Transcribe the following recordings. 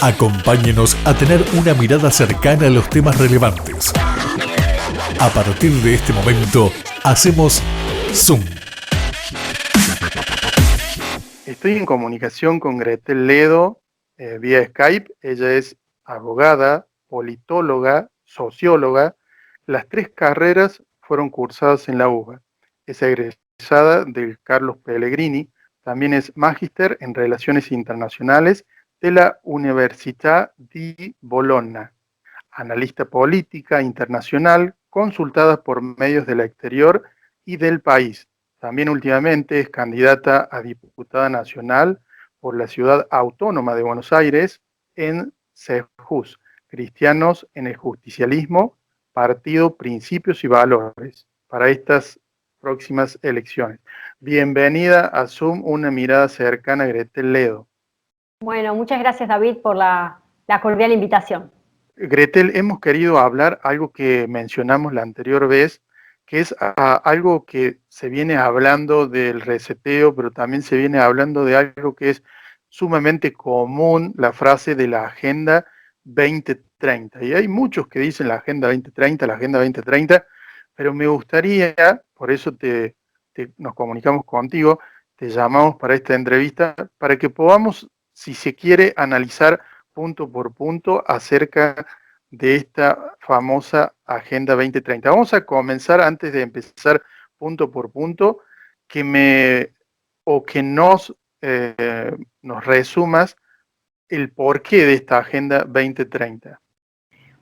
Acompáñenos a tener una mirada cercana a los temas relevantes. A partir de este momento, hacemos Zoom. Estoy en comunicación con Gretel Ledo vía Skype. Ella es abogada, politóloga, socióloga. Las tres carreras fueron cursadas en la UBA. Es egresada del Carlos Pellegrini. También es magíster en Relaciones Internacionales de la Università di Bologna. Analista política internacional, consultada por medios del exterior y del país. También últimamente es candidata a diputada nacional por la Ciudad Autónoma de Buenos Aires en CEJUS, Cristianos en el Justicialismo, Partido, Principios y Valores, para estas próximas elecciones. Bienvenida a Zoom, una mirada cercana a Gretel Ledo. Bueno, muchas gracias, David, por la cordial invitación. Gretel, hemos querido hablar algo que mencionamos la anterior vez, que es algo que se viene hablando del reseteo, pero también se viene hablando de algo que es sumamente común, la frase de la Agenda 2030. Y hay muchos que dicen la Agenda 2030, la Agenda 2030, pero me gustaría, por eso nos comunicamos contigo, te llamamos para esta entrevista, para que podamos, si se quiere, analizar punto por punto acerca de esta famosa Agenda 2030. Vamos a comenzar, antes de empezar punto por punto, que nos resumas el porqué de esta Agenda 2030.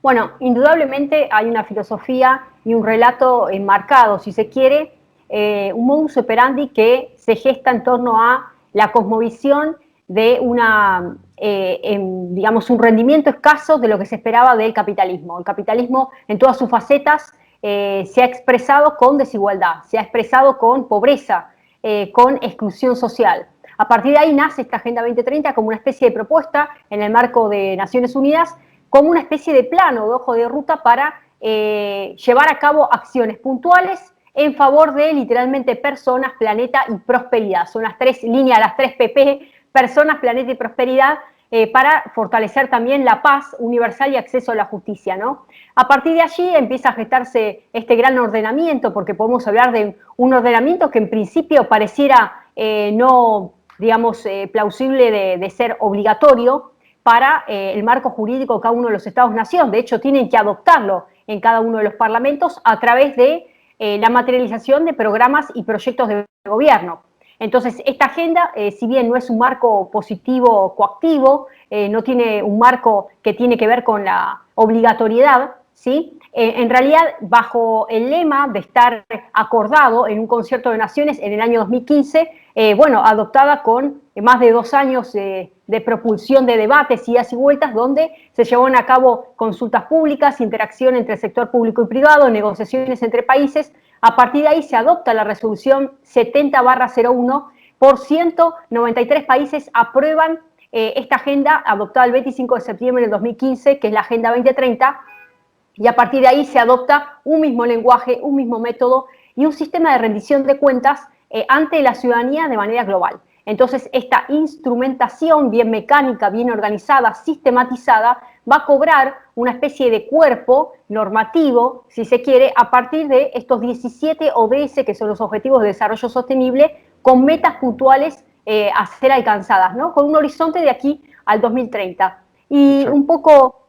Bueno, indudablemente hay una filosofía y un relato enmarcado, si se quiere, un modus operandi que se gesta en torno a la cosmovisión de digamos, un rendimiento escaso de lo que se esperaba del capitalismo. El capitalismo en todas sus facetas se ha expresado con desigualdad, se ha expresado con pobreza, con exclusión social. A partir de ahí nace esta Agenda 2030 como una especie de propuesta en el marco de Naciones Unidas, como una especie de plano, de hoja de ruta para llevar a cabo acciones puntuales en favor de literalmente personas, planeta y prosperidad. Son las tres líneas, las tres PP, personas, planeta y prosperidad, para fortalecer también la paz universal y acceso a la justicia, ¿no? A partir de allí empieza a gestarse este gran ordenamiento, porque podemos hablar de un ordenamiento que en principio pareciera no, digamos, plausible de ser obligatorio para el marco jurídico de cada uno de los Estados-nación. De hecho, tienen que adoptarlo en cada uno de los parlamentos a través de la materialización de programas y proyectos de gobierno. Entonces, esta agenda, si bien no es un marco positivo o coactivo, no tiene un marco que tiene que ver con la obligatoriedad, ¿sí? En realidad, bajo el lema de estar acordado en un concierto de naciones en el año 2015, bueno, adoptada con más de 2 años de propulsión de debates, idas y vueltas, donde se llevaron a cabo consultas públicas, interacción entre el sector público y privado, negociaciones entre países. A partir de ahí se adopta la resolución 70/01, por 193 países aprueban esta agenda adoptada el 25 de septiembre del 2015, que es la Agenda 2030, y a partir de ahí se adopta un mismo lenguaje, un mismo método y un sistema de rendición de cuentas ante la ciudadanía de manera global. Entonces, esta instrumentación bien mecánica, bien organizada, sistematizada, va a cobrar una especie de cuerpo normativo, si se quiere, a partir de estos 17 ODS, que son los Objetivos de Desarrollo Sostenible, con metas puntuales a ser alcanzadas, ¿no? Con un horizonte de aquí al 2030. Y un poco,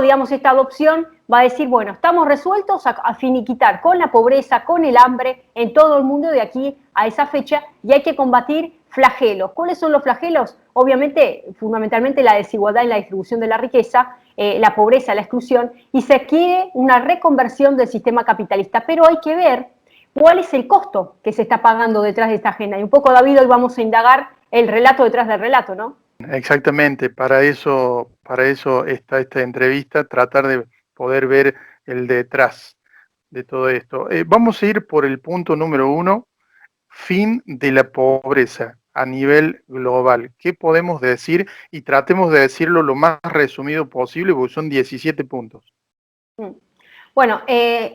digamos, esta adopción va a decir, bueno, estamos resueltos a finiquitar con la pobreza, con el hambre en todo el mundo de aquí a esa fecha, y hay que combatir flagelos. ¿Cuáles son los flagelos? Obviamente, fundamentalmente la desigualdad en la distribución de la riqueza, la pobreza, la exclusión, y se quiere una reconversión del sistema capitalista. Pero hay que ver cuál es el costo que se está pagando detrás de esta agenda. Y un poco, David, hoy vamos a indagar el relato detrás del relato, ¿no? Exactamente, para eso está esta entrevista, tratar de poder ver el detrás de todo esto. Vamos a ir por el punto número 1, fin de la pobreza a nivel global. ¿Qué podemos decir? Y tratemos de decirlo lo más resumido posible, porque son 17 puntos. Bueno,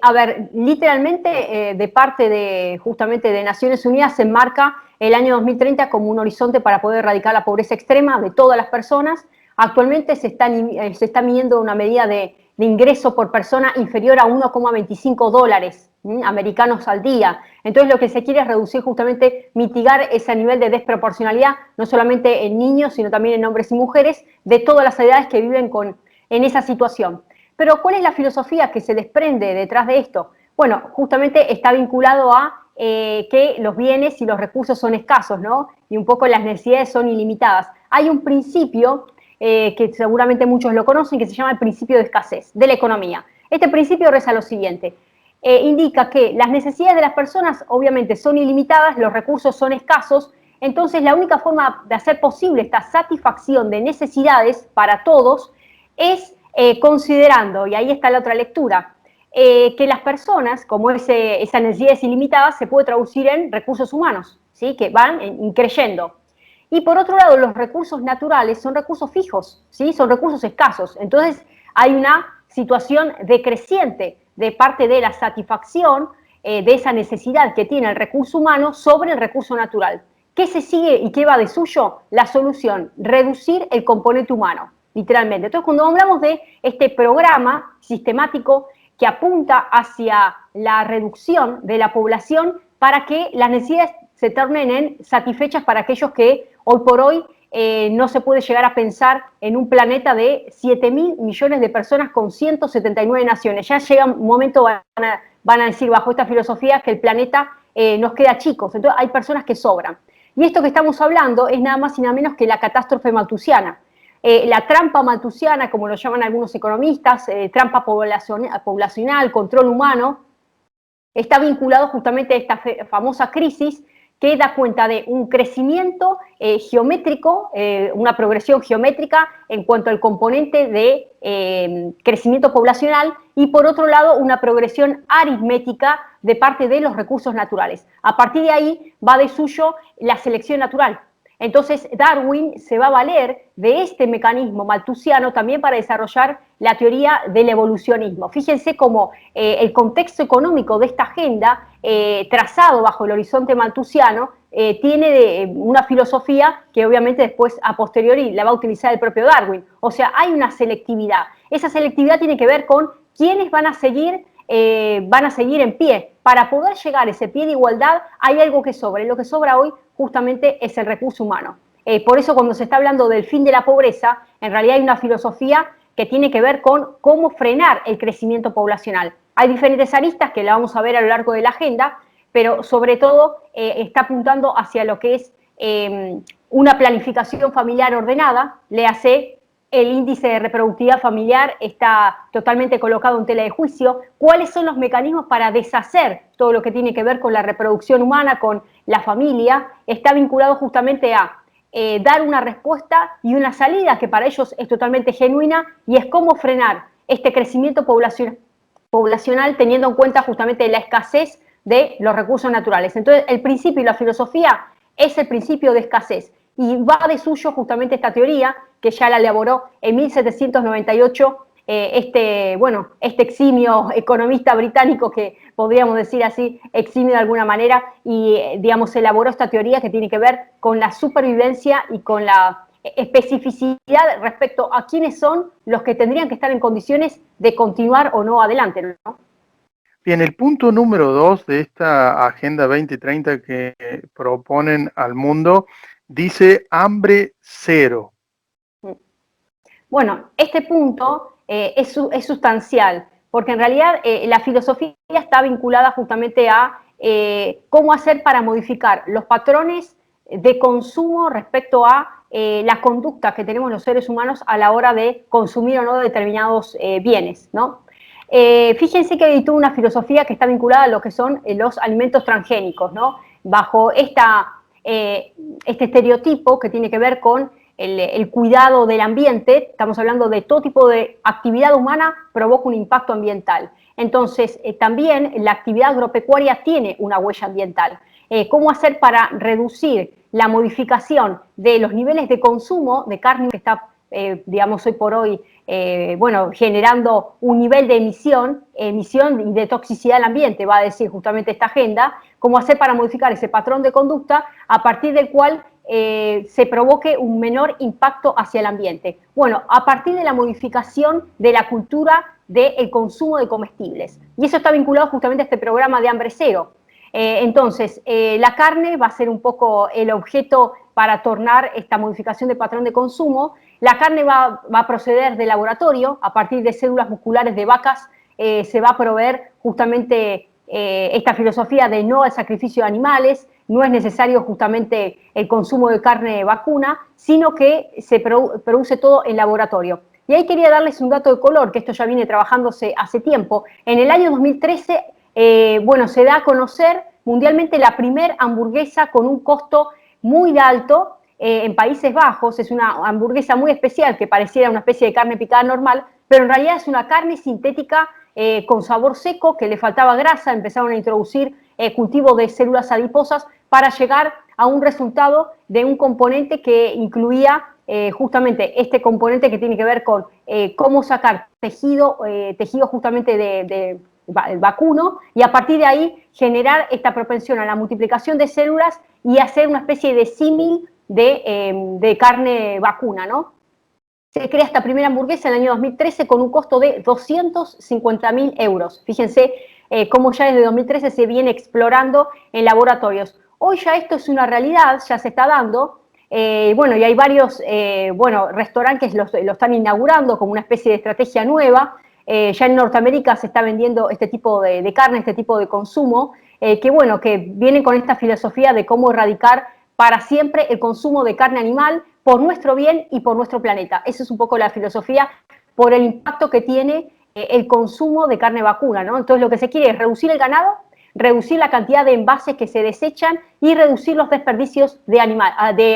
a ver, literalmente de parte de justamente de Naciones Unidas se enmarca el año 2030 como un horizonte para poder erradicar la pobreza extrema de todas las personas. Actualmente se está midiendo una medida de ingreso por persona inferior a 1,25 dólares americanos al día. Entonces lo que se quiere es reducir justamente, mitigar ese nivel de desproporcionalidad, no solamente en niños, sino también en hombres y mujeres de todas las edades que viven en esa situación. Pero ¿cuál es la filosofía que se desprende detrás de esto? Bueno, justamente está vinculado a que los bienes y los recursos son escasos, ¿no? Y un poco las necesidades son ilimitadas. Hay un principio que seguramente muchos lo conocen, que se llama el principio de escasez de la economía. Este principio reza lo siguiente: indica que las necesidades de las personas obviamente son ilimitadas, los recursos son escasos, entonces la única forma de hacer posible esta satisfacción de necesidades para todos es considerando, y ahí está la otra lectura, que las personas, como esa necesidad es ilimitada, se puede traducir en recursos humanos, ¿sí? Que van increyendo. Y por otro lado, los recursos naturales son recursos fijos, ¿sí? Son recursos escasos. Entonces hay una situación decreciente de parte de la satisfacción de esa necesidad que tiene el recurso humano sobre el recurso natural. ¿Qué se sigue y qué va de suyo? La solución: reducir el componente humano, literalmente. Entonces, cuando hablamos de este programa sistemático que apunta hacia la reducción de la población para que las necesidades se tornen en satisfechas para aquellos que hoy por hoy no se puede llegar a pensar en un planeta de 7.000 millones de personas con 179 naciones. Ya llega un momento, van a decir bajo esta filosofía, que el planeta nos queda chicos, entonces hay personas que sobran. Y esto que estamos hablando es nada más y nada menos que la catástrofe malthusiana. La trampa malthusiana, como lo llaman algunos economistas, trampa poblacional, control humano, está vinculado justamente a esta famosa crisis que da cuenta de un crecimiento geométrico, una progresión geométrica en cuanto al componente de crecimiento poblacional, y por otro lado una progresión aritmética de parte de los recursos naturales. A partir de ahí va de suyo la selección natural. Entonces Darwin se va a valer de este mecanismo malthusiano también para desarrollar la teoría del evolucionismo. Fíjense cómo el contexto económico de esta agenda, trazado bajo el horizonte malthusiano, tiene una filosofía que obviamente después a posteriori la va a utilizar el propio Darwin. O sea, hay una selectividad. Esa selectividad tiene que ver con quiénes van a seguir en pie. Para poder llegar a ese pie de igualdad hay algo que sobra, y lo que sobra hoy justamente es el recurso humano. Por eso cuando se está hablando del fin de la pobreza, en realidad hay una filosofía que tiene que ver con cómo frenar el crecimiento poblacional. Hay diferentes aristas que la vamos a ver a lo largo de la agenda, pero sobre todo está apuntando hacia lo que es una planificación familiar ordenada, léase. El índice de reproductividad familiar está totalmente colocado en tela de juicio. ¿Cuáles son los mecanismos para deshacer todo lo que tiene que ver con la reproducción humana, con la familia? Está vinculado justamente a dar una respuesta y una salida que para ellos es totalmente genuina, y es cómo frenar este crecimiento poblacional teniendo en cuenta justamente la escasez de los recursos naturales. Entonces, el principio y la filosofía es el principio de escasez. Y va de suyo justamente esta teoría, que ya la elaboró en 1798 este eximio economista británico, que podríamos decir así, eximio de alguna manera, y digamos elaboró esta teoría que tiene que ver con la supervivencia y con la especificidad respecto a quiénes son los que tendrían que estar en condiciones de continuar o no adelante, ¿no? Bien, el punto número 2 de esta Agenda 2030 que proponen al mundo dice hambre cero. Bueno, este punto es sustancial, porque en realidad la filosofía está vinculada justamente a cómo hacer para modificar los patrones de consumo respecto a la conducta que tenemos los seres humanos a la hora de consumir o no determinados bienes, ¿no? Fíjense que hay toda una filosofía que está vinculada a lo que son los alimentos transgénicos, ¿no? Bajo este estereotipo que tiene que ver con el cuidado del ambiente. Estamos hablando de todo tipo de actividad humana provoca un impacto ambiental. Entonces, también la actividad agropecuaria tiene una huella ambiental. ¿Cómo hacer para reducir la modificación de los niveles de consumo de carne que está digamos, hoy por hoy, bueno, generando un nivel de emisión y de toxicidad al ambiente, va a decir justamente esta agenda, cómo hacer para modificar ese patrón de conducta a partir del cual se provoque un menor impacto hacia el ambiente. Bueno, a partir de la modificación de la cultura del consumo de comestibles. Y eso está vinculado justamente a este programa de Hambre Cero. Entonces, la carne va a ser un poco el objeto para tornar esta modificación de patrón de consumo. La carne va a proceder de laboratorio, a partir de células musculares de vacas, se va a proveer justamente esta filosofía de no al sacrificio de animales, no es necesario justamente el consumo de carne vacuna, sino que se produce todo en laboratorio. Y ahí quería darles un dato de color, que esto ya viene trabajándose hace tiempo. En el año 2013, bueno, se da a conocer mundialmente la primer hamburguesa con un costo muy alto en Países Bajos. Es una hamburguesa muy especial que pareciera una especie de carne picada normal, pero en realidad es una carne sintética con sabor seco, que le faltaba grasa. Empezaron a introducir cultivo de células adiposas para llegar a un resultado de un componente que incluía justamente este componente que tiene que ver con cómo sacar tejido justamente de vacuno, y a partir de ahí generar esta propensión a la multiplicación de células y hacer una especie de símil de carne vacuna, ¿no? Se crea esta primera hamburguesa en el año 2013 con un costo de 250.000 euros. Fíjense cómo ya desde 2013 se viene explorando en laboratorios. Hoy ya esto es una realidad, ya se está dando. Bueno, y hay varios restaurantes que lo están inaugurando como una especie de estrategia nueva. Ya en Norteamérica se está vendiendo este tipo de carne, este tipo de consumo, que vienen con esta filosofía de cómo erradicar para siempre el consumo de carne animal por nuestro bien y por nuestro planeta. Esa es un poco la filosofía por el impacto que tiene el consumo de carne vacuna, ¿no? Entonces lo que se quiere es reducir el ganado, reducir la cantidad de envases que se desechan y reducir los desperdicios de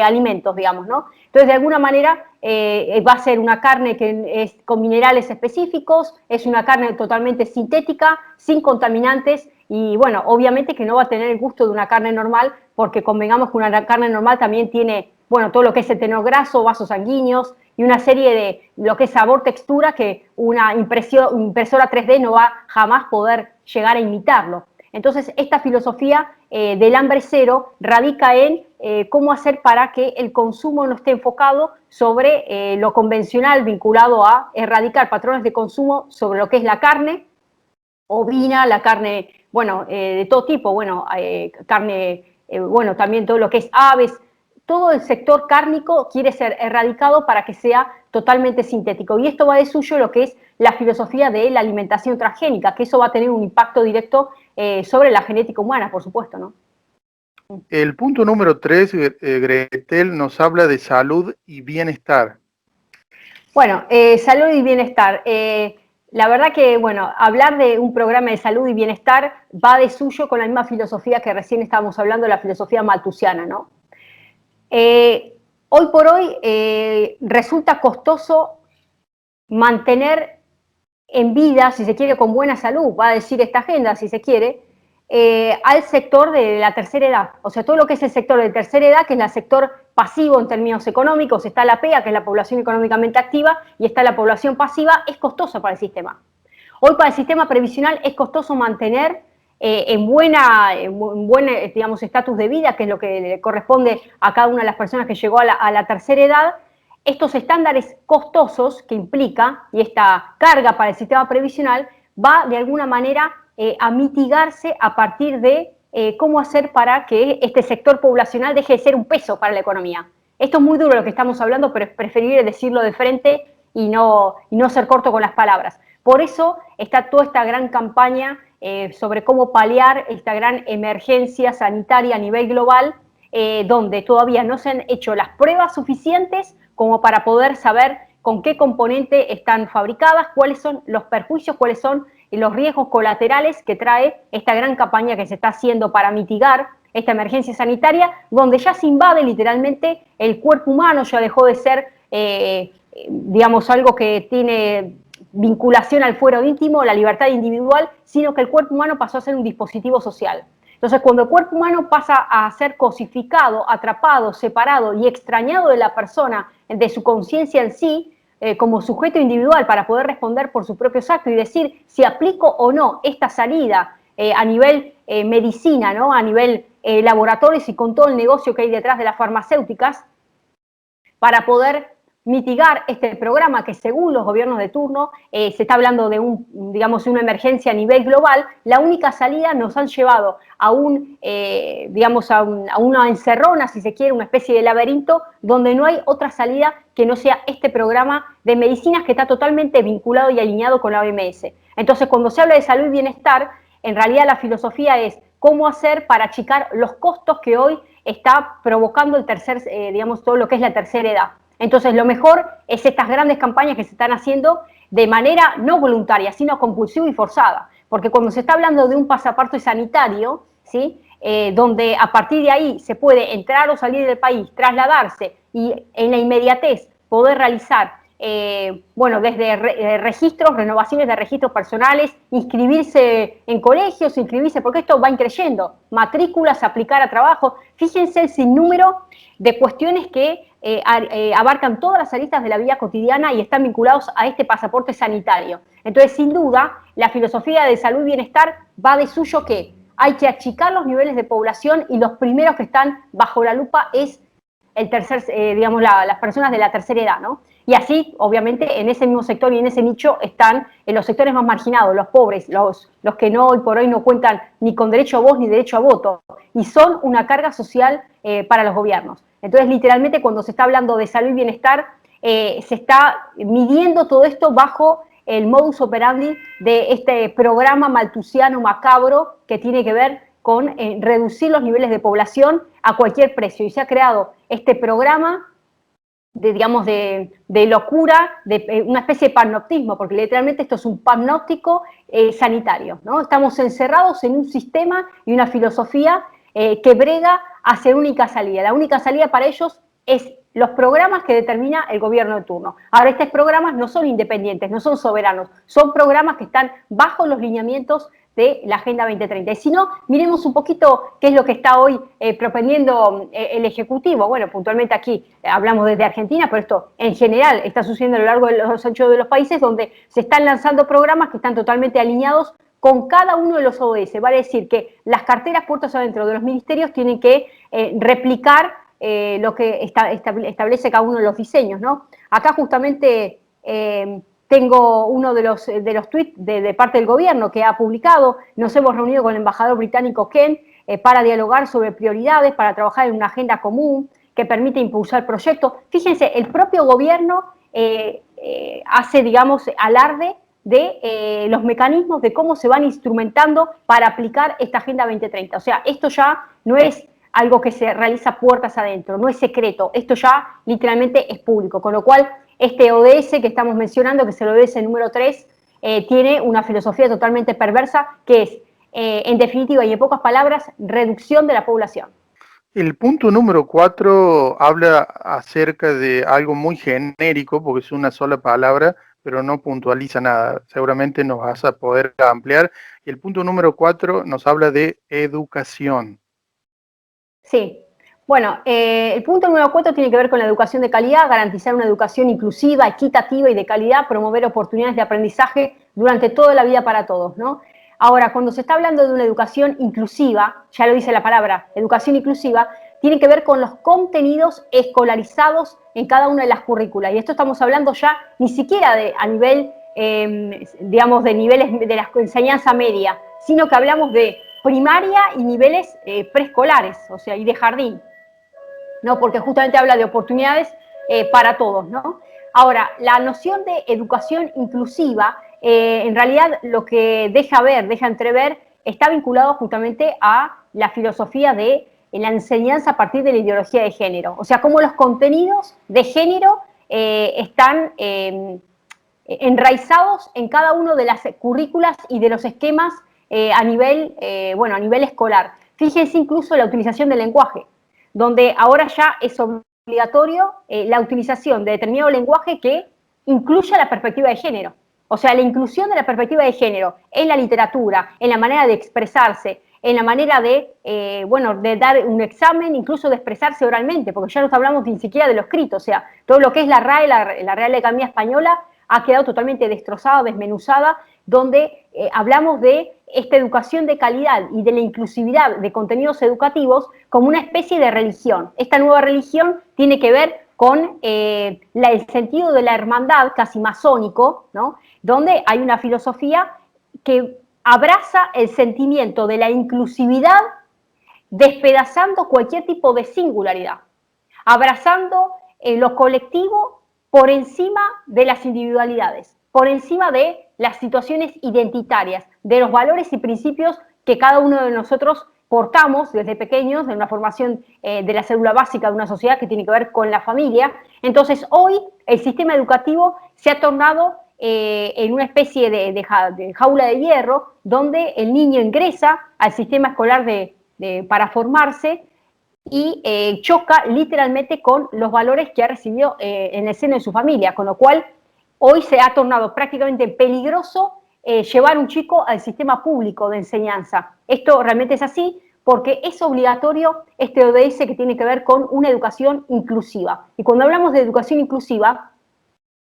alimentos, digamos, ¿no? Entonces, de alguna manera, va a ser una carne que es con minerales específicos, es una carne totalmente sintética, sin contaminantes, y bueno, obviamente que no va a tener el gusto de una carne normal, porque convengamos que una carne normal también tiene, bueno, todo lo que es el tenor graso, vasos sanguíneos, y una serie de lo que es sabor, textura, que una impresora 3D no va jamás poder llegar a imitarlo. Entonces, esta filosofía del hambre cero radica en cómo hacer para que el consumo no esté enfocado sobre lo convencional, vinculado a erradicar patrones de consumo sobre lo que es la carne ovina, la carne, bueno, de todo tipo, bueno, carne, bueno, también todo lo que es aves. Todo el sector cárnico quiere ser erradicado para que sea totalmente sintético. Y esto va de suyo lo que es la filosofía de la alimentación transgénica, que eso va a tener un impacto directo sobre la genética humana, por supuesto, ¿no? El punto número 3, Gretel, nos habla de salud y bienestar. Bueno, salud y bienestar. La verdad que, bueno, hablar de un programa de salud y bienestar va de suyo con la misma filosofía que recién estábamos hablando, la filosofía malthusiana, ¿no? Hoy por hoy resulta costoso mantener en vida, si se quiere, con buena salud, va a decir esta agenda, si se quiere, al sector de la tercera edad. O sea, todo lo que es el sector de tercera edad, que es el sector pasivo en términos económicos, está la PEA, que es la población económicamente activa, y está la población pasiva, es costoso para el sistema. Hoy para el sistema previsional es costoso mantener en buen, digamos, estatus de vida, que es lo que le corresponde a cada una de las personas que llegó a la tercera edad, estos estándares costosos que implica, y esta carga para el sistema previsional, va de alguna manera a mitigarse a partir de cómo hacer para que este sector poblacional deje de ser un peso para la economía. Esto es muy duro lo que estamos hablando, pero es preferible decirlo de frente y no ser corto con las palabras. Por eso está toda esta gran campaña sobre cómo paliar esta gran emergencia sanitaria a nivel global, donde todavía no se han hecho las pruebas suficientes como para poder saber con qué componente están fabricadas, cuáles son los perjuicios, cuáles son los riesgos colaterales que trae esta gran campaña que se está haciendo para mitigar esta emergencia sanitaria, donde ya se invade literalmente el cuerpo humano, ya dejó de ser, digamos, algo que tiene vinculación al fuero íntimo, la libertad individual, sino que el cuerpo humano pasó a ser un dispositivo social. Entonces, cuando el cuerpo humano pasa a ser cosificado, atrapado, separado y extrañado de la persona de su conciencia en sí, como sujeto individual para poder responder por sus propios actos y decir si aplico o no esta salida a nivel medicina, ¿no? A nivel laboratorios y con todo el negocio que hay detrás de las farmacéuticas, para poder mitigar este programa que según los gobiernos de turno se está hablando de digamos, una emergencia a nivel global. La única salida nos han llevado a digamos, a una encerrona, si se quiere, una especie de laberinto donde no hay otra salida que no sea este programa de medicinas que está totalmente vinculado y alineado con la OMS. Entonces, cuando se habla de salud y bienestar, en realidad la filosofía es cómo hacer para achicar los costos que hoy está provocando digamos, todo lo que es la tercera edad. Entonces, lo mejor es estas grandes campañas que se están haciendo de manera no voluntaria, sino compulsiva y forzada. Porque cuando se está hablando de un pasaporte sanitario, ¿sí? Donde a partir de ahí se puede entrar o salir del país, trasladarse y en la inmediatez poder realizar, bueno, desde registros, renovaciones de registros personales, inscribirse en colegios, porque esto va increyendo, matrículas, aplicar a trabajo. Fíjense el sinnúmero de cuestiones que abarcan todas las aristas de la vida cotidiana y están vinculados a este pasaporte sanitario. Entonces, sin duda, la filosofía de salud y bienestar va de suyo que hay que achicar los niveles de población y los primeros que están bajo la lupa es digamos, las personas de la tercera edad, ¿no? Y así, obviamente, en ese mismo sector y en ese nicho están en los sectores más marginados, los pobres, los que no, hoy por hoy no cuentan ni con derecho a voz ni derecho a voto, y son una carga social para los gobiernos. Entonces, literalmente, cuando se está hablando de salud y bienestar, se está midiendo todo esto bajo el modus operandi de este programa maltusiano macabro que tiene que ver con reducir los niveles de población a cualquier precio. Y se ha creado este programa digamos, de locura, de una especie de panoptismo, porque literalmente esto es un panóptico sanitario, ¿no? Estamos encerrados en un sistema y una filosofía que brega hacia la única salida. La única salida para ellos es los programas que determina el gobierno de turno. Ahora, estos programas no son independientes, no son soberanos, son programas que están bajo los lineamientos de la Agenda 2030. Y si no, miremos un poquito qué es lo que está hoy propendiendo el Ejecutivo. Bueno, puntualmente aquí hablamos desde Argentina, pero esto en general está sucediendo a lo largo de los anchos de los países donde se están lanzando programas que están totalmente alineados con cada uno de los ODS. Vale decir que las carteras puertas adentro de los ministerios tienen que replicar lo que establece cada uno de los diseños, ¿no? Acá justamente tengo uno de los tweets de parte del gobierno que ha publicado. Nos hemos reunido con el embajador británico Ken para dialogar sobre prioridades, para trabajar en una agenda común que permite impulsar proyectos. Fíjense, el propio gobierno hace, digamos, alarde de los mecanismos de cómo se van instrumentando para aplicar esta Agenda 2030. O sea, esto ya no es algo que se realiza puertas adentro, no es secreto, esto ya literalmente es público, con lo cual este ODS que estamos mencionando, que es el ODS número 3, tiene una filosofía totalmente perversa que es, en definitiva y en pocas palabras, reducción de la población. El punto número 4 habla acerca de algo muy genérico, porque es una sola palabra, pero no puntualiza nada. Seguramente nos vas a poder ampliar. Y el punto número 4 nos habla de educación. Sí. Bueno, el punto número 4 tiene que ver con la educación de calidad, garantizar una educación inclusiva, equitativa y de calidad, promover oportunidades de aprendizaje durante toda la vida para todos, ¿no? Ahora, cuando se está hablando de una educación inclusiva, ya lo dice la palabra, educación inclusiva, tiene que ver con los contenidos escolarizados en cada una de las currículas. Y esto estamos hablando ya ni siquiera a nivel, digamos, de niveles de la enseñanza media, sino que hablamos de primaria y niveles preescolares, o sea, y de jardín, ¿no? Porque justamente habla de oportunidades para todos, ¿no? Ahora, la noción de educación inclusiva, en realidad lo que deja entrever, está vinculado justamente a la filosofía de la enseñanza a partir de la ideología de género. O sea, cómo los contenidos de género están enraizados en cada uno de las currículas y de los esquemas a nivel escolar. Fíjense incluso la utilización del lenguaje, donde ahora ya es obligatorio la utilización de determinado lenguaje que incluya la perspectiva de género. O sea, la inclusión de la perspectiva de género en la literatura, en la manera de expresarse, en la manera de, bueno, de dar un examen, incluso de expresarse oralmente, porque ya no hablamos ni siquiera de lo escrito, o sea, todo lo que es la RAE, la Real Academia Española, ha quedado totalmente destrozada, desmenuzada, donde hablamos de esta educación de calidad y de la inclusividad de contenidos educativos como una especie de religión. Esta nueva religión tiene que ver con el sentido de la hermandad casi masónico, ¿no? Donde hay una filosofía que abraza el sentimiento de la inclusividad despedazando cualquier tipo de singularidad, abrazando lo colectivo por encima de las individualidades, por encima de las situaciones identitarias, de los valores y principios que cada uno de nosotros portamos desde pequeños, de una formación de la célula básica de una sociedad que tiene que ver con la familia. Entonces, hoy el sistema educativo se ha tornado en una especie de jaula de hierro, donde el niño ingresa al sistema escolar para formarse y choca literalmente con los valores que ha recibido en el seno de su familia, con lo cual hoy se ha tornado prácticamente peligroso llevar un chico al sistema público de enseñanza. Esto realmente es así porque es obligatorio este ODS que tiene que ver con una educación inclusiva. Y cuando hablamos de educación inclusiva,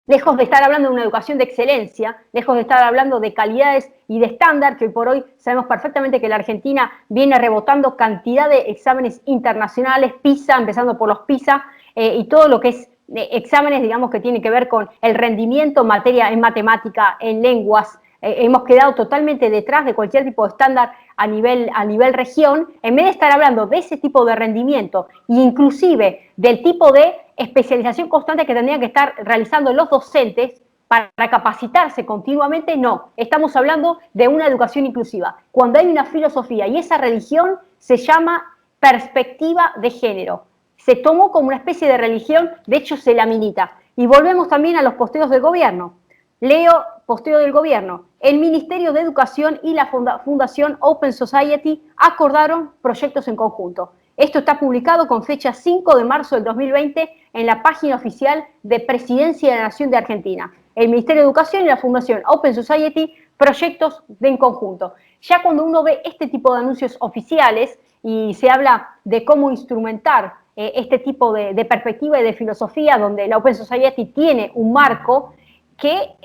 lejos de estar hablando de una educación de excelencia, lejos de estar hablando de calidades y de estándar, que hoy por hoy sabemos perfectamente que la Argentina viene rebotando cantidad de exámenes internacionales, PISA, empezando por los PISA, y todo lo que es exámenes, digamos, que tienen que ver con el rendimiento en matemática, en lenguas. Hemos quedado totalmente detrás de cualquier tipo de estándar a nivel región, en vez de estar hablando de ese tipo de rendimiento e inclusive del tipo de especialización constante que tendrían que estar realizando los docentes para capacitarse continuamente, no. Estamos hablando de una educación inclusiva. Cuando hay una filosofía y esa religión se llama perspectiva de género. Se tomó como una especie de religión, de hecho se la milita. Y volvemos también a los posteos del gobierno. Leo posteo del gobierno. El Ministerio de Educación y la Fundación Open Society acordaron proyectos en conjunto. Esto está publicado con fecha 5 de marzo del 2020 en la página oficial de Presidencia de la Nación de Argentina. El Ministerio de Educación y la Fundación Open Society, proyectos en conjunto. Ya cuando uno ve este tipo de anuncios oficiales y se habla de cómo instrumentar este tipo de perspectiva y de filosofía, donde la Open Society tiene un marco que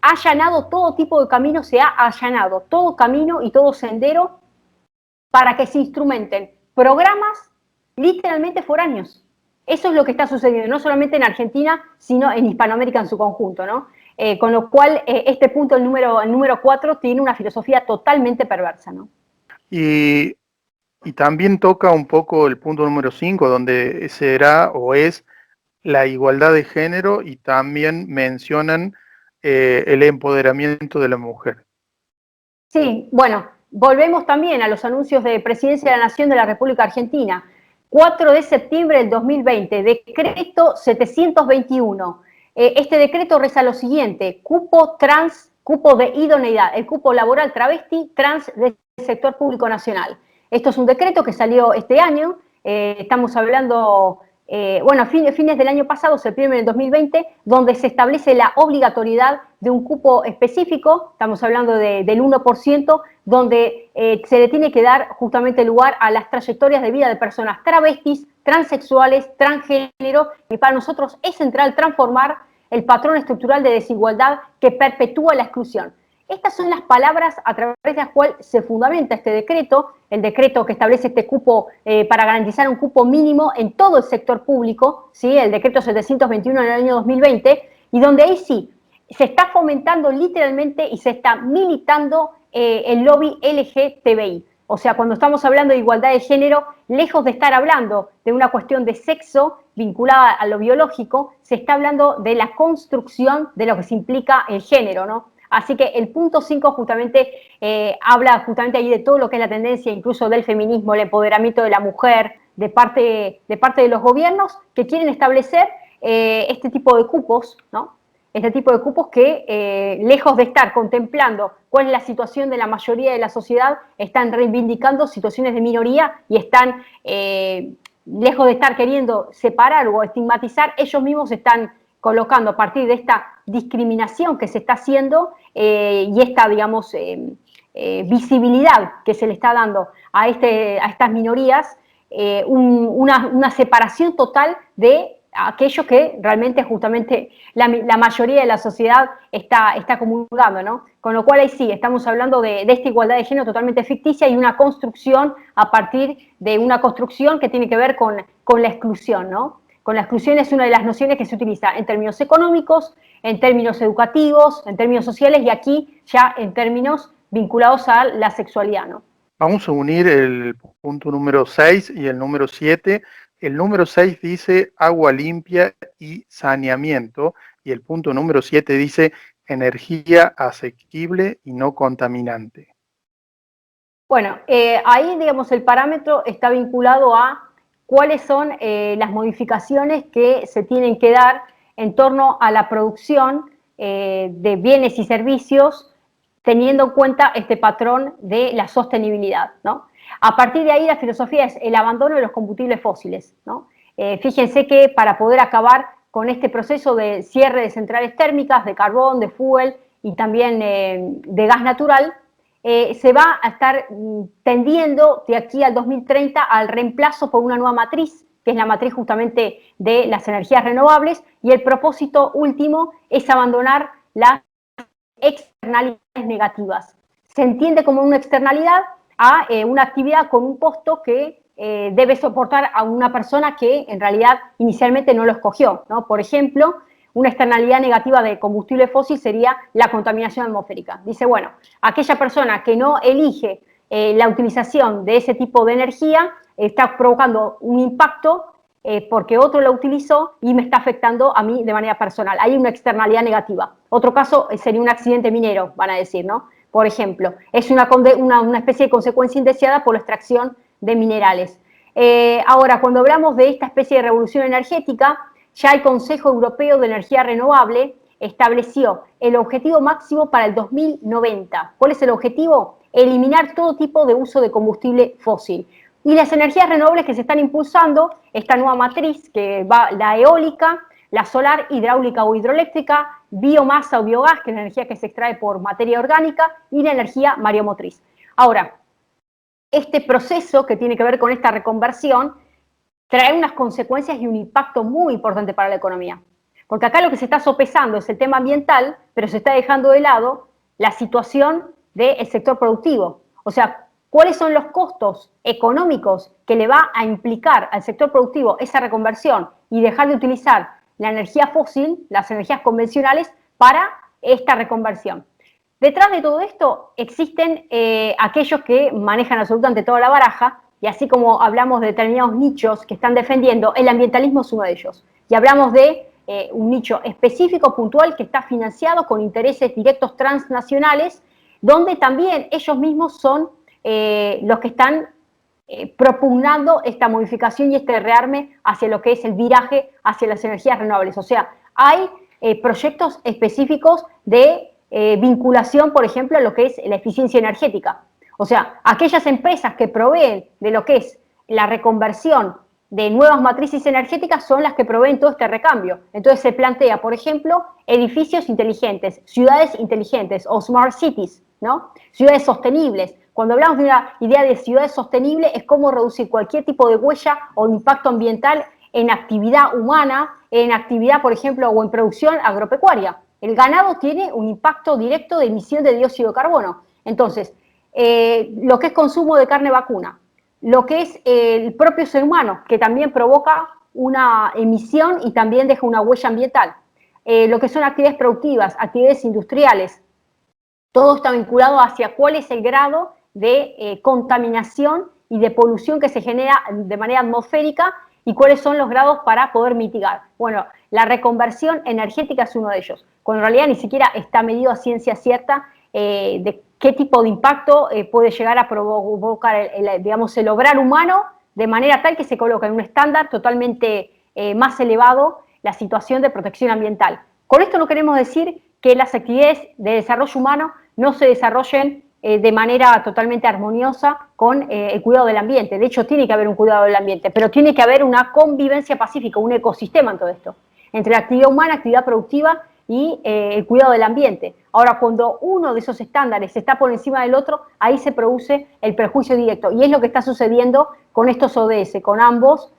ha allanado todo tipo de camino, se ha allanado todo camino y todo sendero para que se instrumenten programas literalmente foráneos. Eso es lo que está sucediendo, no solamente en Argentina, sino en Hispanoamérica en su conjunto, ¿no? Con lo cual, este punto, el número 4, tiene una filosofía totalmente perversa, ¿no? Y también toca un poco el punto número 5, donde será o es la igualdad de género, y también mencionan el empoderamiento de la mujer. Sí, bueno, volvemos también a los anuncios de Presidencia de la Nación de la República Argentina. 4 de septiembre del 2020, decreto 721. Este decreto reza lo siguiente: cupo trans, cupo de idoneidad, el cupo laboral travesti trans del sector público nacional. Esto es un decreto que salió este año, estamos hablando, bueno, fines del año pasado, septiembre del 2020, donde se establece la obligatoriedad de un cupo específico, estamos hablando del 1%, donde se le tiene que dar justamente lugar a las trayectorias de vida de personas travestis, transexuales, transgénero, y para nosotros es central transformar el patrón estructural de desigualdad que perpetúa la exclusión. Estas son las palabras a través de las cuales se fundamenta este decreto, el decreto que establece este cupo para garantizar un cupo mínimo en todo el sector público, ¿sí? El decreto 721 del año 2020, y donde ahí sí se está fomentando literalmente y se está militando el lobby LGTBI. O sea, cuando estamos hablando de igualdad de género, lejos de estar hablando de una cuestión de sexo vinculada a lo biológico, se está hablando de la construcción de lo que se implica el género, ¿no? Así que el punto 5 justamente habla justamente ahí de todo lo que es la tendencia, incluso del feminismo, el empoderamiento de la mujer, de parte de los gobiernos que quieren establecer este tipo de cupos, ¿no? Este tipo de cupos que, lejos de estar contemplando cuál es la situación de la mayoría de la sociedad, están reivindicando situaciones de minoría y están, lejos de estar queriendo separar o estigmatizar, ellos mismos están colocando a partir de esta discriminación que se está haciendo y esta, digamos, visibilidad que se le está dando a estas minorías, una separación total de aquello que realmente justamente la mayoría de la sociedad está comulgando, ¿no? Con lo cual ahí sí, estamos hablando de esta igualdad de género totalmente ficticia y una construcción a partir de una construcción que tiene que ver con la exclusión, ¿no? Con la exclusión es una de las nociones que se utiliza en términos económicos, en términos educativos, en términos sociales y aquí ya en términos vinculados a la sexualidad, ¿no? Vamos a unir el punto número 6 y el número 7. El número 6 dice agua limpia y saneamiento y el punto número 7 dice energía asequible y no contaminante. Bueno, ahí, digamos, el parámetro está vinculado a cuáles son las modificaciones que se tienen que dar en torno a la producción de bienes y servicios, teniendo en cuenta este patrón de la sostenibilidad, ¿no? A partir de ahí la filosofía es el abandono de los combustibles fósiles, ¿no? Fíjense que para poder acabar con este proceso de cierre de centrales térmicas, de carbón, de fuel y también de gas natural, se va a estar tendiendo de aquí al 2030 al reemplazo por una nueva matriz, que es la matriz justamente de las energías renovables, y el propósito último es abandonar las externalidades negativas. Se entiende como una externalidad a una actividad con un costo que debe soportar a una persona que en realidad inicialmente no lo escogió, ¿no? Por ejemplo, una externalidad negativa de combustible fósil sería la contaminación atmosférica. Dice, bueno, aquella persona que no elige la utilización de ese tipo de energía está provocando un impacto porque otro la utilizó y me está afectando a mí de manera personal. Hay una externalidad negativa. Otro caso sería un accidente minero, van a decir, ¿no? Por ejemplo, es una especie de consecuencia indeseada por la extracción de minerales. Ahora, cuando hablamos de esta especie de revolución energética, ya el Consejo Europeo de Energía Renovable estableció el objetivo máximo para el 2090. ¿Cuál es el objetivo? Eliminar todo tipo de uso de combustible fósil. Y las energías renovables que se están impulsando, esta nueva matriz que va la eólica, la solar, hidráulica o hidroeléctrica, biomasa o biogás, que es la energía que se extrae por materia orgánica, y la energía mareomotriz. Ahora, este proceso que tiene que ver con esta reconversión trae unas consecuencias y un impacto muy importante para la economía. Porque acá lo que se está sopesando es el tema ambiental, pero se está dejando de lado la situación del sector productivo. O sea, ¿cuáles son los costos económicos que le va a implicar al sector productivo esa reconversión y dejar de utilizar la energía fósil, las energías convencionales, para esta reconversión? Detrás de todo esto existen aquellos que manejan absolutamente toda la baraja, y así como hablamos de determinados nichos que están defendiendo, el ambientalismo es uno de ellos. Y hablamos de un nicho específico, puntual, que está financiado con intereses directos transnacionales, donde también ellos mismos son los que están propugnando esta modificación y este rearme hacia lo que es el viraje hacia las energías renovables. O sea, hay proyectos específicos de vinculación, por ejemplo, a lo que es la eficiencia energética. O sea, aquellas empresas que proveen de lo que es la reconversión de nuevas matrices energéticas son las que proveen todo este recambio. Entonces se plantea, por ejemplo, edificios inteligentes, ciudades inteligentes o smart cities, ¿no? Ciudades sostenibles. Cuando hablamos de una idea de ciudades sostenibles es cómo reducir cualquier tipo de huella o impacto ambiental en actividad humana, en actividad, por ejemplo, o en producción agropecuaria. El ganado tiene un impacto directo de emisión de dióxido de carbono. Entonces, lo que es consumo de carne vacuna, lo que es el propio ser humano, que también provoca una emisión y también deja una huella ambiental, lo que son actividades productivas, actividades industriales, todo está vinculado hacia cuál es el grado de contaminación y de polución que se genera de manera atmosférica y cuáles son los grados para poder mitigar. Bueno, la reconversión energética es uno de ellos, cuando en realidad ni siquiera está medido a ciencia cierta de qué tipo de impacto puede llegar a provocar digamos, el obrar humano de manera tal que se coloca en un estándar totalmente más elevado la situación de protección ambiental. Con esto no queremos decir que las actividades de desarrollo humano no se desarrollen de manera totalmente armoniosa con el cuidado del ambiente. De hecho, tiene que haber un cuidado del ambiente, pero tiene que haber una convivencia pacífica, un ecosistema en todo esto, entre la actividad humana, actividad productiva y el cuidado del ambiente. Ahora, cuando uno de esos estándares está por encima del otro, ahí se produce el perjuicio directo. Y es lo que está sucediendo con estos ODS, con ambos,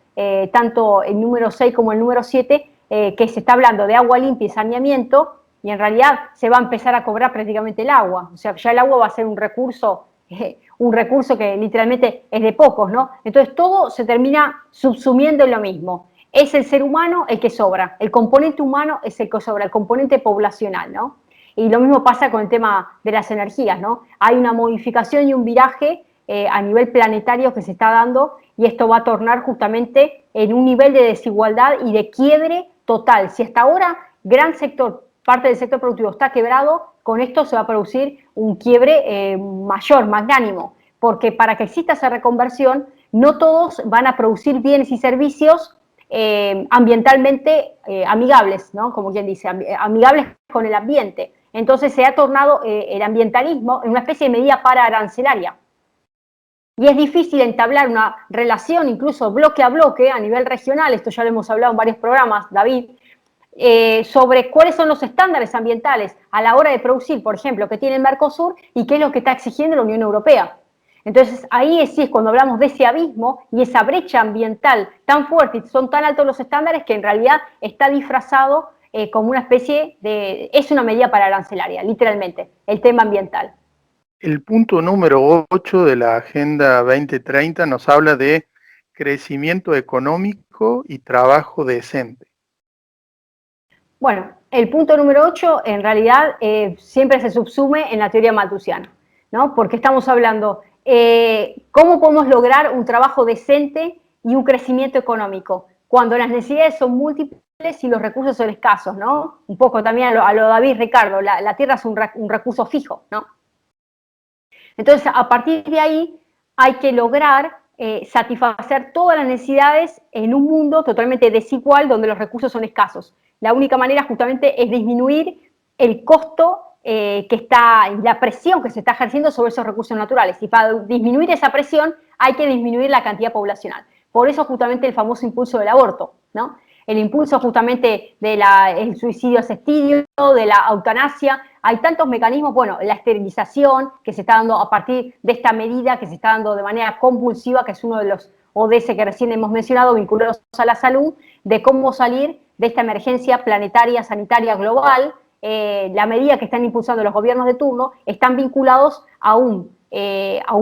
tanto el número 6 como el número 7, que se está hablando de agua limpia y saneamiento, y en realidad se va a empezar a cobrar prácticamente el agua. O sea, ya el agua va a ser un recurso que literalmente es de pocos, ¿no? Entonces todo se termina subsumiendo en lo mismo. Es el ser humano el que sobra, el componente humano es el que sobra, el componente poblacional, ¿no? Y lo mismo pasa con el tema de las energías, ¿no? Hay una modificación y un viraje a nivel planetario que se está dando, y esto va a tornar justamente en un nivel de desigualdad y de quiebre total. Si hasta ahora gran sector, parte del sector productivo está quebrado, con esto se va a producir un quiebre mayor, magnánimo, porque para que exista esa reconversión, no todos van a producir bienes y servicios ambientalmente amigables, ¿no? Como quien dice, amigables con el ambiente. Entonces se ha tornado el ambientalismo en una especie de medida paraarancelaria. Y es difícil entablar una relación, incluso bloque a bloque, a nivel regional, esto ya lo hemos hablado en varios programas, David, sobre cuáles son los estándares ambientales a la hora de producir, por ejemplo, que tiene el Mercosur y qué es lo que está exigiendo la Unión Europea. Entonces, ahí sí es cuando hablamos de ese abismo y esa brecha ambiental tan fuerte, y son tan altos los estándares que en realidad está disfrazado como una especie de... es una medida paraarancelaria, literalmente, el tema ambiental. El punto número 8 de la Agenda 2030 nos habla de crecimiento económico y trabajo decente. Bueno, el punto número 8 en realidad siempre se subsume en la teoría malthusiana, ¿no? Porque estamos hablando cómo podemos lograr un trabajo decente y un crecimiento económico cuando las necesidades son múltiples y los recursos son escasos, ¿no? Un poco también a lo David Ricardo, la tierra es un recurso fijo, ¿no? Entonces, a partir de ahí hay que lograr satisfacer todas las necesidades en un mundo totalmente desigual donde los recursos son escasos. La única manera justamente es disminuir el costo que está, la presión que se está ejerciendo sobre esos recursos naturales. Y para disminuir esa presión hay que disminuir la cantidad poblacional. Por eso justamente el famoso impulso del aborto, ¿no? El impulso justamente del suicidio asistido, de la eutanasia. Hay tantos mecanismos, bueno, la esterilización que se está dando a partir de esta medida que se está dando de manera compulsiva, que es uno de los ODS que recién hemos mencionado, vinculados a la salud, de cómo salir de esta emergencia planetaria, sanitaria, global. La medida que están impulsando los gobiernos de turno están vinculados a un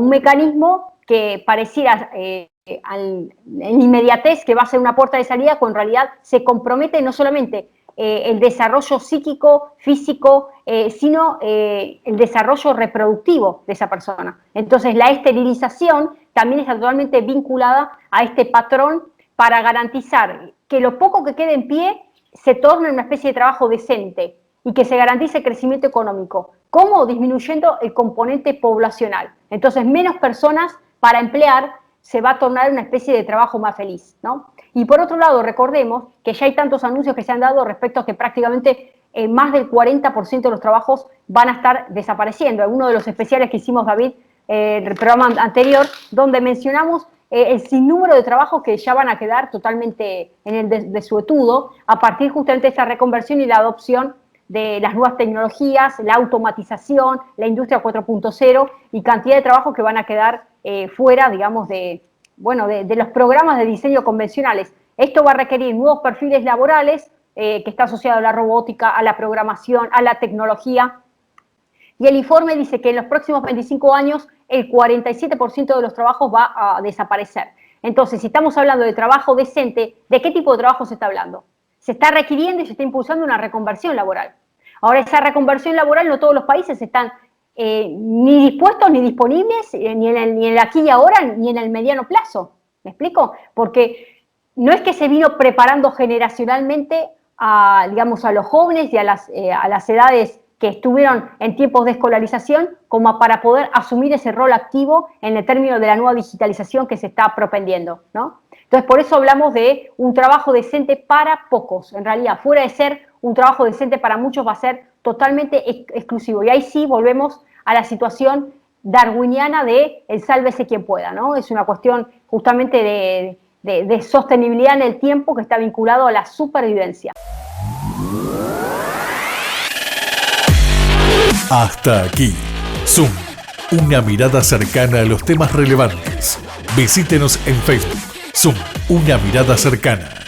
mecanismo que pareciera en inmediatez que va a ser una puerta de salida, cuando en realidad se compromete no solamente el desarrollo psíquico, físico, sino el desarrollo reproductivo de esa persona. Entonces la esterilización también está totalmente vinculada a este patrón para garantizar que lo poco que quede en pie se torne en una especie de trabajo decente y que se garantice el crecimiento económico. ¿Cómo? Disminuyendo el componente poblacional. Entonces menos personas para emplear se va a tornar una especie de trabajo más feliz, ¿no? Y por otro lado, recordemos que ya hay tantos anuncios que se han dado respecto a que prácticamente más del 40% de los trabajos van a estar desapareciendo. Uno de los especiales que hicimos, David, el programa anterior, donde mencionamos el sinnúmero de trabajos que ya van a quedar totalmente en el desuetudo a partir justamente de esta reconversión y la adopción de las nuevas tecnologías, la automatización, la industria 4.0 y cantidad de trabajos que van a quedar fuera, digamos, de los programas de diseño convencionales. Esto va a requerir nuevos perfiles laborales que está asociado a la robótica, a la programación, a la tecnología. Y el informe dice que en los próximos 25 años el 47% de los trabajos va a desaparecer. Entonces, si estamos hablando de trabajo decente, ¿de qué tipo de trabajo se está hablando? Se está requiriendo y se está impulsando una reconversión laboral. Ahora, esa reconversión laboral no todos los países están ni dispuestos ni disponibles, ni en el aquí y ahora, ni en el mediano plazo. ¿Me explico? Porque no es que se vino preparando generacionalmente a los jóvenes y a las edades que estuvieron en tiempos de escolarización como para poder asumir ese rol activo en el término de la nueva digitalización que se está propendiendo, ¿no? Entonces, por eso hablamos de un trabajo decente para pocos. En realidad, fuera de ser un trabajo decente para muchos, va a ser totalmente exclusivo. Y ahí sí volvemos a la situación darwiniana de el sálvese quien pueda, ¿no? Es una cuestión justamente de sostenibilidad en el tiempo que está vinculado a la supervivencia. Hasta aquí, Zoom, una mirada cercana a los temas relevantes. Visítenos en Facebook, Zoom, una mirada cercana.